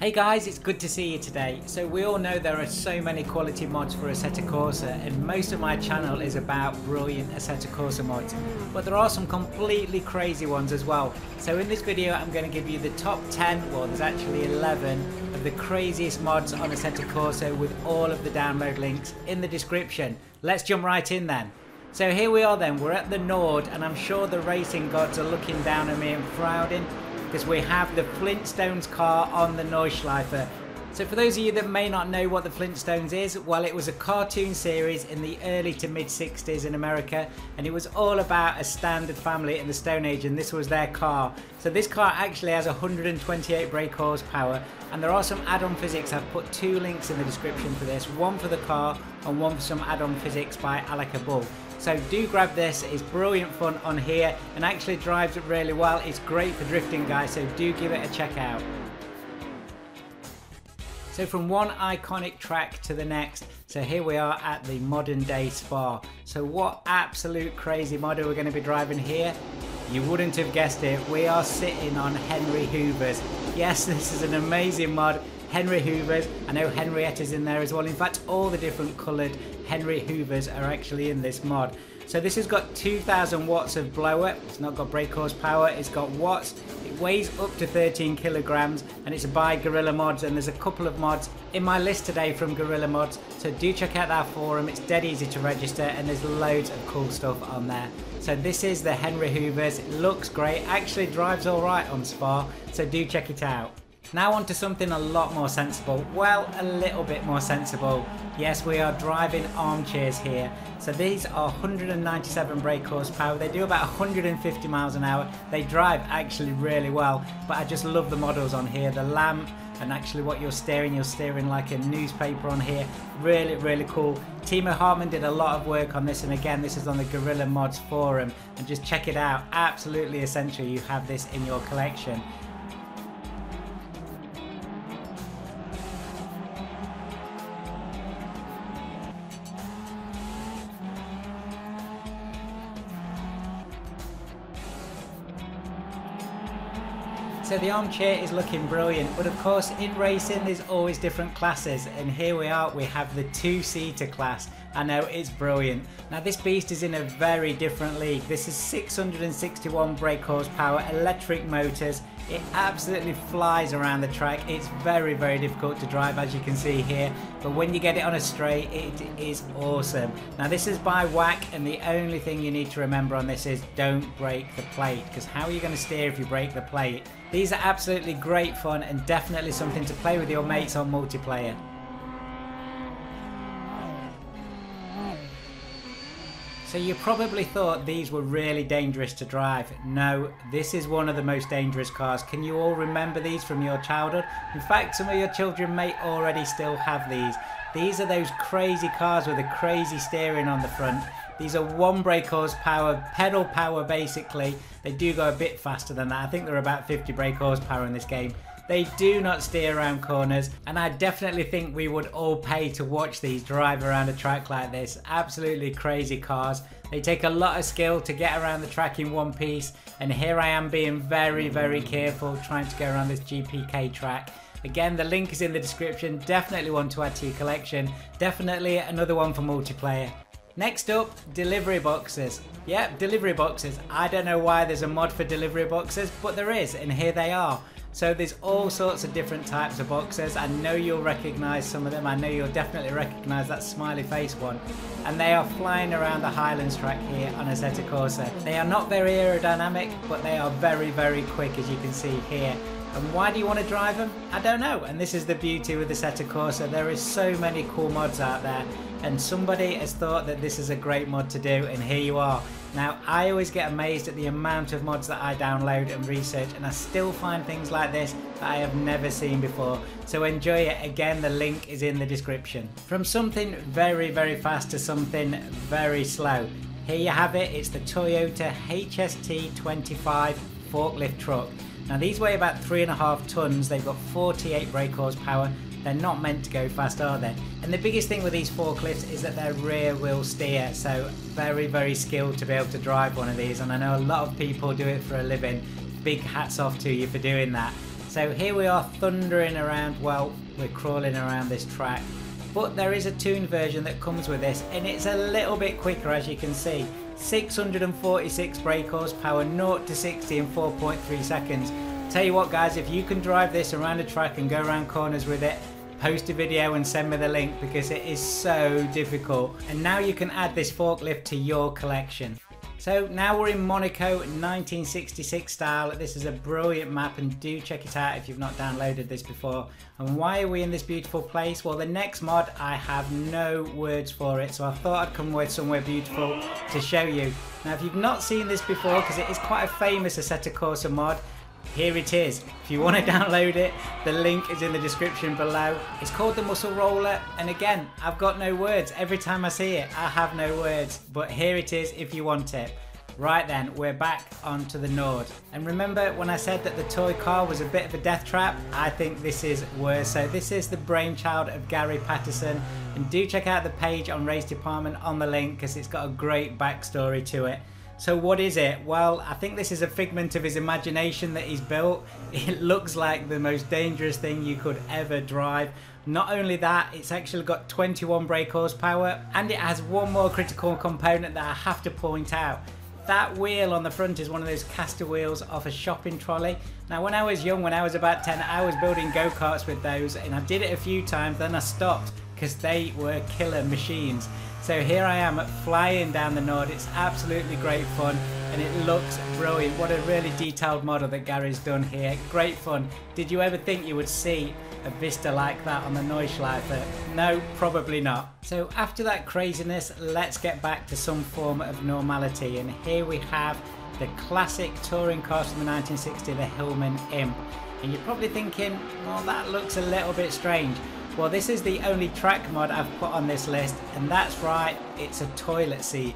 Hey guys, it's good to see you today. So we all know there are so many quality mods for Assetto Corsa, and most of my channel is about brilliant Assetto Corsa mods, but there are some completely crazy ones as well. So in this video I'm going to give you the top 10, well there's actually 11 of the craziest mods on Assetto Corsa, with all of the download links in the description. Let's jump right in then. So here we are then, we're at the Nord, and I'm sure the racing gods are looking down at me and frowning, because we have the Flintstones car on the Neuschleifer. So for those of you that may not know what the Flintstones is, well, it was a cartoon series in the early to mid 60s in America, and it was all about a standard family in the Stone Age, and this was their car. So this car actually has 128 brake horsepower, and there are some add-on physics. I've put two links in the description for this, one for the car and one for some add-on physics by Alaka Bull. So do grab this, it's brilliant fun on here and actually drives it really well. It's great for drifting, guys, so do give it a check out. So from one iconic track to the next, so here we are at the modern day Spa. So what absolute crazy mod are we going to be driving here? You wouldn't have guessed it, we are sitting on Henry Hoovers. Yes, this is an amazing mod. Henry Hoovers, I know Henrietta's in there as well. In fact, all the different coloured Henry Hoovers are actually in this mod. So this has got 2000 watts of blower, it's not got brake horsepower, it's got watts, it weighs up to 13 kilograms, and it's by Gorilla Mods, and there's a couple of mods in my list today from Gorilla Mods, so do check out that forum, it's dead easy to register and there's loads of cool stuff on there. So this is the Henry Hoovers, it looks great, actually drives alright on Spa, so do check it out. Now on to something a lot more sensible, well, a little bit more sensible. Yes, we are driving Armchairs here. So these are 197 brake horsepower, they do about 150 miles an hour, they drive actually really well, but I just love the models on here, the lamp, and actually what you're steering like a newspaper on here, really cool. Timo Hartman did a lot of work on this, and again this is on the Gorilla Mods forum, and just check it out, absolutely essential you have this in your collection. So the Armchair is looking brilliant, but of course in racing there's always different classes, and here we are, we have the two-seater class. I know, it's brilliant. Now this beast is in a very different league. This is 661 brake horsepower, electric motors. It absolutely flies around the track. It's very difficult to drive, as you can see here, but when you get it on a straight, it is awesome. Now this is by WAC, and the only thing you need to remember on this is don't break the plate, because how are you going to steer if you break the plate? These are absolutely great fun and definitely something to play with your mates on multiplayer. So you probably thought these were really dangerous to drive. No, this is one of the most dangerous cars. Can you all remember these from your childhood? In fact, some of your children may already still have these. These are those crazy cars with a crazy steering on the front. These are one brake horsepower, pedal power basically. They do go a bit faster than that. I think they're about 50 brake horsepower in this game. They do not steer around corners, and I definitely think we would all pay to watch these drive around a track like this. Absolutely crazy cars. They take a lot of skill to get around the track in one piece, and here I am being very careful trying to go around this GPK track. Again, the link is in the description. Definitely one to add to your collection. Definitely another one for multiplayer. Next up, delivery boxes. Yep, delivery boxes. I don't know why there's a mod for delivery boxes, but there is, and here they are. So there's all sorts of different types of boxes. I know you'll recognise some of them. I know you'll definitely recognise that smiley face one. And they are flying around the Highlands track here on Assetto Corsa. They are not very aerodynamic, but they are very quick, as you can see here. And why do you want to drive them? I don't know. And this is the beauty with Assetto Corsa. There is so many cool mods out there, and somebody has thought that this is a great mod to do, and here you are. Now, I always get amazed at the amount of mods that I download and research, and I still find things like this that I have never seen before. So enjoy it. Again, the link is in the description. From something very fast to something very slow. Here you have it. It's the Toyota HST25 forklift truck. Now these weigh about 3.5 tons, they've got 48 brake horsepower, they're not meant to go fast, are they? And the biggest thing with these forklifts is that they're rear wheel steer, so very skilled to be able to drive one of these, and I know a lot of people do it for a living. Big hats off to you for doing that. So here we are thundering around, well, we're crawling around this track. But there is a tuned version that comes with this, and it's a little bit quicker, as you can see. 646 brake horsepower, 0 to 60 in 4.3 seconds. Tell you what guys, if you can drive this around a track and go around corners with it, post a video and send me the link, because it is so difficult. And now you can add this forklift to your collection. So now we're in Monaco 1966 style. This is a brilliant map, and do check it out if you've not downloaded this before. And why are we in this beautiful place? Well, the next mod, I have no words for it, so I thought I'd come with somewhere beautiful to show you. Now if you've not seen this before, because it is quite a famous Assetto Corsa mod, here it is. If you want to download it, the link is in the description below. It's called the Muscle Roller, and again, I've got no words. Every time I see it, I have no words, but here it is if you want it. Right then, we're back onto the Nord. And remember when I said that the toy car was a bit of a death trap? I think this is worse. So this is the brainchild of Gary Patterson, and do check out the page on Race Department on the link, because it's got a great backstory to it. So what is it? Well, I think this is a figment of his imagination that he's built. It looks like the most dangerous thing you could ever drive. Not only that, it's actually got 21 brake horsepower, and it has one more critical component that I have to point out. That wheel on the front is one of those caster wheels off a shopping trolley. Now when I was young, when I was about 10, I was building go-karts with those, and I did it a few times, then I stopped because they were killer machines. So here I am flying down the Nord. It's absolutely great fun, and it looks brilliant. What a really detailed model that Gary's done here. Great fun. Did you ever think you would see a vista like that on the Neuschleifer? No, probably not. So after that craziness, let's get back to some form of normality. And here we have the classic touring cars from the 1960, the Hillman Imp. And you're probably thinking, well, that looks a little bit strange. Well, this is the only track mod I've put on this list, and that's right, it's a toilet seat.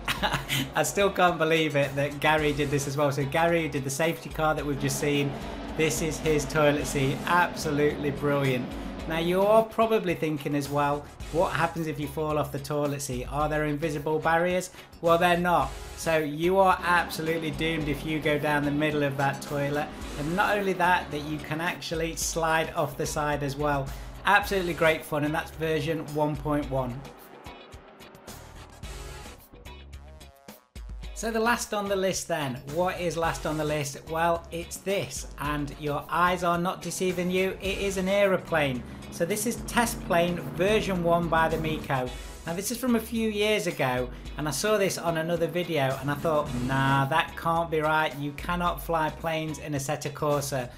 I still can't believe it that Gary did this as well. So Gary did the safety car that we've just seen. This is his toilet seat. Absolutely brilliant. Now you're probably thinking as well, what happens if you fall off the toilet seat? Are there invisible barriers? Well, they're not. So you are absolutely doomed if you go down the middle of that toilet. And not only that, that you can actually slide off the side as well. Absolutely great fun, and that's version 1.1. So the last on the list then, what is last on the list? Well, it's this, and your eyes are not deceiving you, it is an aeroplane. So this is Test Plane version 1 by the Miko. Now this is from a few years ago, and I saw this on another video and I thought, nah, that can't be right. You cannot fly planes in Assetto Corsa.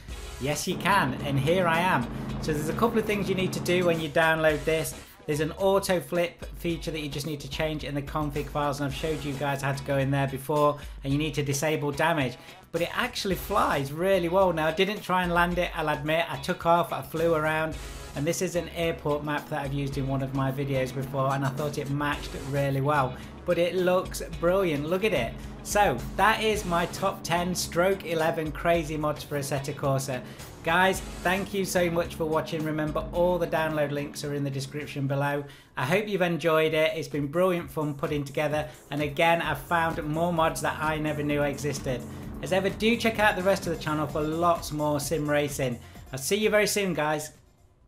Yes you can, and here I am. So there's a couple of things you need to do when you download this. There's an auto flip feature that you just need to change in the config files, and I've showed you guys how to go in there before, and you need to disable damage. But it actually flies really well. Now I didn't try and land it, I'll admit. I took off, I flew around, and this is an airport map that I've used in one of my videos before, and I thought it matched really well. But it looks brilliant, look at it. So that is my top 10 stroke 11 crazy mods for Assetto Corsa. Guys, thank you so much for watching. Remember, all the download links are in the description below. I hope you've enjoyed it. It's been brilliant fun putting together, and again, I've found more mods that I never knew existed. As ever, do check out the rest of the channel for lots more sim racing. I'll see you very soon, guys.